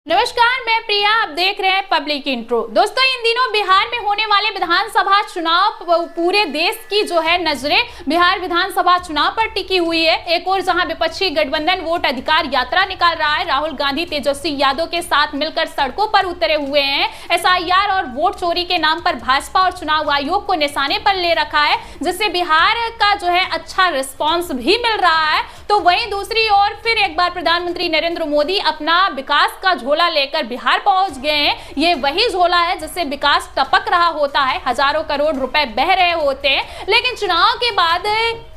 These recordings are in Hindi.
नमस्कार, मैं प्रिया। आप देख रहे हैं पब्लिक इंट्रो। दोस्तों, इन दिनों बिहार में होने वाले विधानसभा चुनाव पूरे देश की जो है नजरें बिहार विधानसभा चुनाव पर टिकी हुई है। एक और जहां विपक्षी गठबंधन वोट अधिकार यात्रा निकाल रहा है, राहुल गांधी तेजस्वी यादव के साथ मिलकर सड़कों पर उतरे हुए हैं। एसआईआर और वोट चोरी के नाम पर भाजपा और चुनाव आयोग को निशाने पर ले रखा है, जिससे बिहार का जो है अच्छा रिस्पॉन्स भी मिल रहा है। तो वहीं दूसरी ओर फिर एक बार प्रधानमंत्री नरेंद्र मोदी अपना विकास का झोला लेकर बिहार पहुंच गए हैं। ये वही झोला है जिससे विकास टपक रहा होता है, हजारों करोड़ रुपए बह रहे होते हैं, लेकिन चुनाव के बाद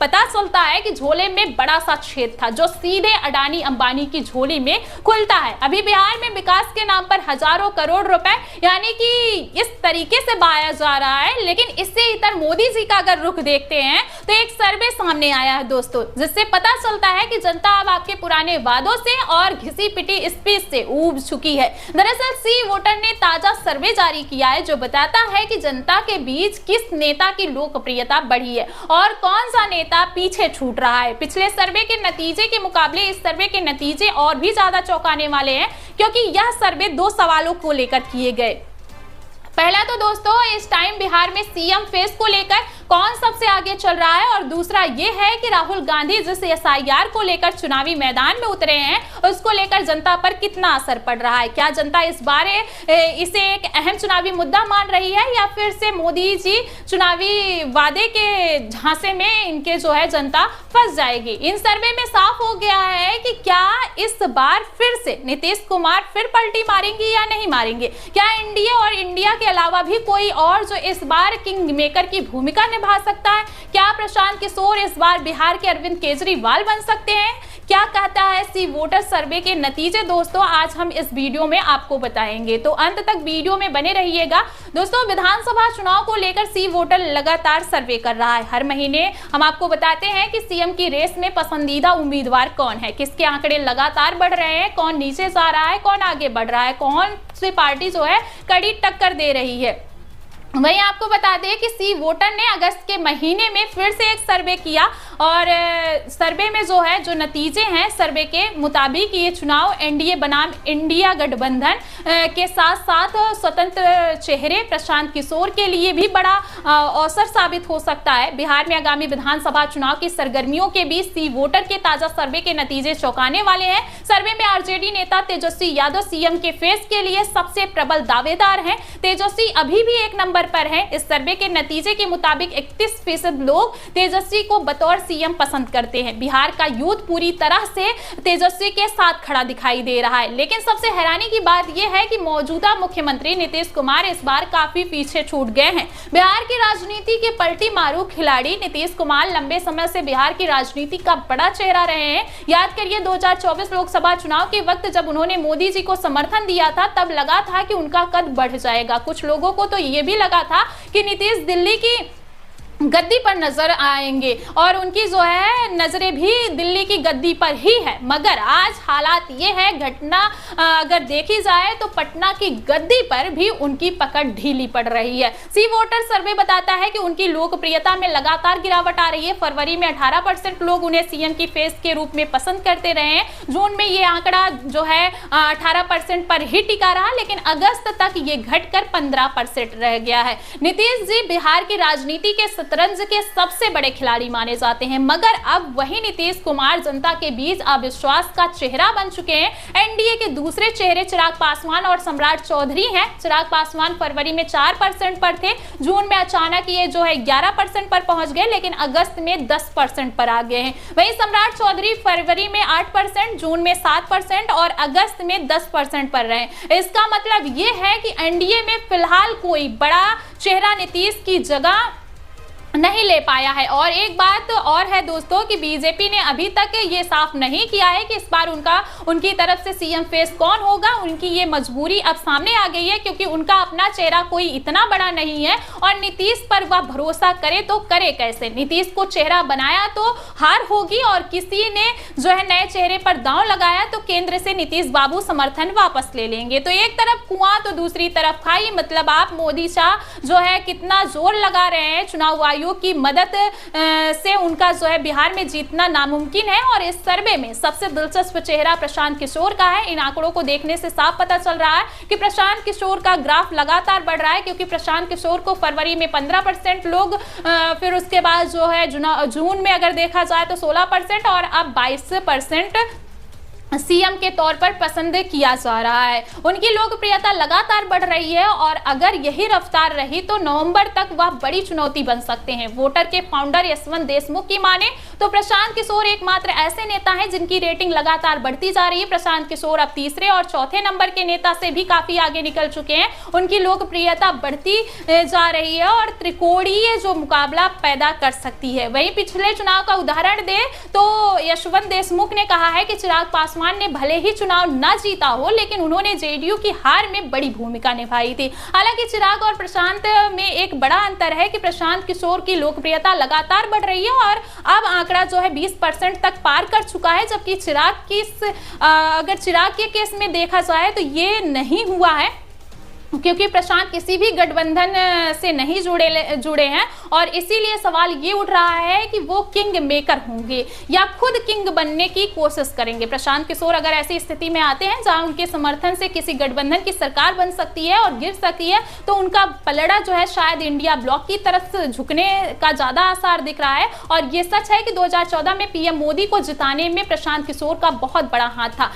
पता चलता है कि झोले में बड़ा सा छेद था जो सीधे अडानी अंबानी की झोली में खुलता है। अभी बिहार में विकास के नाम पर हजारों करोड़ रुपए यानी कि इस तरीके से बहाया जा रहा है। लेकिन इससे इतर मोदी जी का अगर रुख देखते हैं तो एक सर्वे सामने आया है दोस्तों, जिससे पता चलता है कि जनता अब आपके पुराने वादों से और घिसी पिटी स्पीच से ऊब चुकी है। दरअसल सी वोटर ने ताजा सर्वे जारी किया है जो बताता है कि जनता के बीच किस नेता की लोकप्रियता बढ़ी है और कौन सा नेता पीछे छूट रहा है। पिछले सर्वे के नतीजे के मुकाबले इस सर्वे के नतीजे और भी ज्यादा चौंकाने वाले हैं, क्योंकि यह सर्वे दो सवालों को लेकर किए गए। पहला तो दोस्तों, इस टाइम बिहार में सीएम फेस को लेकर कौन सबसे आगे चल रहा है, और दूसरा ये है कि राहुल गांधी जिस एसआईआर को लेकर चुनावी मैदान में उतरे हैं उसको लेकर जनता पर कितना असर पड़ रहा है। क्या जनता इस बार इसे एक अहम चुनावी मुद्दा मान रही है, या फिर से मोदी जी चुनावी वादे के झांसे में इनके जो है जनता फंस जाएगी। इन सर्वे में साफ हो गया है कि क्या इस बार फिर से नीतीश कुमार फिर पलटी मारेंगे या नहीं मारेंगे। क्या एनडीए और इंडिया के अलावा भी कोई और जो इस बार किंग मेकर की भूमिका निभा सकता है। क्या प्रशांत किशोर इस बार बिहार के अरविंद केजरीवाल बन सकते हैं। क्या कहता है सी वोटर सर्वे के नतीजे दोस्तों, आज हम इस वीडियो में आपको बताएंगे, तो अंत तक वीडियो में बने रहिएगा। दोस्तों, विधानसभा चुनाव को लेकर सी वोटर लगातार सर्वे कर रहा है। हर महीने हम आपको बताते हैं कि सीएम की रेस में पसंदीदा उम्मीदवार कौन है, किसके आंकड़े लगातार बढ़ रहे हैं, कौन नीचे जा रहा है, कौन आगे बढ़ रहा है, कौन सी पार्टी जो है कड़ी टक्कर दे रही है। वहीं आपको बता दें कि सी वोटर ने अगस्त के महीने में फिर से एक सर्वे किया, और सर्वे में जो है जो नतीजे हैं सर्वे के मुताबिक ये चुनाव एनडीए बनाम इंडिया गठबंधन के साथ साथ स्वतंत्र चेहरे प्रशांत किशोर के लिए भी बड़ा अवसर साबित हो सकता है। बिहार में आगामी विधानसभा चुनाव की सरगर्मियों के बीच सी वोटर के ताजा सर्वे के नतीजे चौंकाने वाले हैं। सर्वे में आरजेडी नेता तेजस्वी यादव सीएम के फेस के लिए सबसे प्रबल दावेदार हैं। तेजस्वी अभी भी एक नंबर पर है। इस सर्वे के नतीजे के मुताबिक 31% लोग तेजस्वी को बतौर सीएम पसंद करते हैं। बिहार का यूथ पूरी तरह से तेजस्वी के साथ खड़ा दिखाई दे रहा है। लेकिन सबसे हैरानी की बात यह है कि मौजूदा मुख्यमंत्री नीतीश कुमार इस बार काफी पीछे छूट गए हैं। बिहार की राजनीति के पलटी मारू खिलाड़ी नीतीश कुमार लंबे समय से बिहार की राजनीति का बड़ा चेहरा रहे हैं। याद करिए 2024 लोकसभा चुनाव के वक्त जब उन्होंने मोदी जी को समर्थन दिया था, तब लगा था कि उनका कद बढ़ जाएगा। कुछ लोगों को तो ये भी लगा था कि नीतीश दिल्ली की गद्दी पर नजर आएंगे, और उनकी जो है नजरें भी दिल्ली की गद्दी पर ही है। मगर आज हालात ये है, घटना अगर देखी जाए तो पटना की गद्दी पर भी उनकी पकड़ ढीली पड़ रही है। सी वोटर सर्वे बताता है कि उनकी लोकप्रियता में लगातार गिरावट आ रही है। फरवरी में 18% लोग उन्हें सीएम की फेस के रूप में पसंद करते रहे हैं। जून में ये आंकड़ा जो है 18% पर ही टिका रहा, लेकिन अगस्त तक ये घटकर 15% रह गया है। नीतीश जी बिहार की राजनीति के शतरंज के सबसे बड़े खिलाड़ी माने जाते हैं, मगर अब वही नीतीश कुमार जनता के बीच अविश्वास का चेहरा बन चुके हैं। एनडीए के दूसरे चेहरे चिराग पासवान और सम्राट चौधरी हैं। चिराग पासवान फरवरी में 4% पर थे, जून में अचानक ये जो है 11% पर पहुंच गए, लेकिन अगस्त में 10% पर आ गए हैं। वहीं सम्राट चौधरी फरवरी में 8%, जून में 7% और अगस्त में 10% पर रहे। इसका मतलब ये है कि एनडीए में फिलहाल कोई बड़ा चेहरा नीतीश की जगह नहीं ले पाया है। और एक बात और है दोस्तों कि बीजेपी ने अभी तक ये साफ नहीं किया है कि इस बार उनकी तरफ से सीएम फेस कौन होगा। उनकी ये मजबूरी अब सामने आ गई है, क्योंकि उनका अपना चेहरा कोई इतना बड़ा नहीं है, और नीतीश पर वह भरोसा करे तो करे कैसे। नीतीश को चेहरा बनाया तो हार होगी, और किसी ने जो है नए चेहरे पर दांव लगाया तो केंद्र से नीतीश बाबू समर्थन वापस ले लेंगे। तो एक तरफ कुआं तो दूसरी तरफ खाई, मतलब आप मोदी शाह जो है कितना जोर लगा रहे हैं चुनाव आयोग की मदद से उनका जो है बिहार में जीतना नामुमकिन है। और इस सर्वे में सबसे दिलचस्प चेहरा प्रशांत किशोर का है। इन आंकड़ों को देखने से साफ पता चल रहा है कि प्रशांत किशोर का ग्राफ लगातार बढ़ रहा है, क्योंकि प्रशांत किशोर को फरवरी में 15% लोग, फिर उसके बाद जो है जून में अगर देखा जाए तो 16% और अब 22% सीएम के तौर पर पसंद किया जा रहा है। उनकी लोकप्रियता लगातार बढ़ रही है और अगर यही रफ्तार रही तो नवंबर तक वह बड़ी चुनौती बन सकते हैं। वोटर के फाउंडर यशवंत देशमुख की माने तो प्रशांत किशोर एकमात्र ऐसे नेता हैं जिनकी रेटिंग लगातार बढ़ती जा रही है। प्रशांत किशोर अब तीसरे और चौथे नंबर के नेता से भी काफी आगे निकल चुके हैं। उनकी लोकप्रियता बढ़ती जा रही है और त्रिकोणीय जो मुकाबला पैदा कर सकती है। वहीं पिछले चुनाव का उदाहरण दे तो यशवंत देशमुख ने कहा है कि चिराग पासवान ने भले ही चुनाव न जीता हो, लेकिन उन्होंने जेडीयू की हार में बड़ी भूमिका निभाई थी। हालांकि चिराग और प्रशांत में एक बड़ा अंतर है कि प्रशांत किशोर की लोकप्रियता लगातार बढ़ रही है और अब आंकड़ा जो है 20% तक पार कर चुका है, जबकि अगर चिराग के केस में देखा जाए तो ये नहीं हुआ है, क्योंकि प्रशांत किसी भी गठबंधन से नहीं जुड़े हैं और इसीलिए सवाल ये उठ रहा है कि वो किंग मेकर होंगे या खुद किंग बनने की कोशिश करेंगे। प्रशांत किशोर अगर ऐसी स्थिति में आते हैं जहां उनके समर्थन से किसी गठबंधन की सरकार बन सकती है और गिर सकती है, तो उनका पलड़ा जो है शायद इंडिया ब्लॉक की तरफ झुकने का ज्यादा आसार दिख रहा है। और ये सच है कि 2014 में पीएम मोदी को जिताने में प्रशांत किशोर का बहुत बड़ा हाथ था।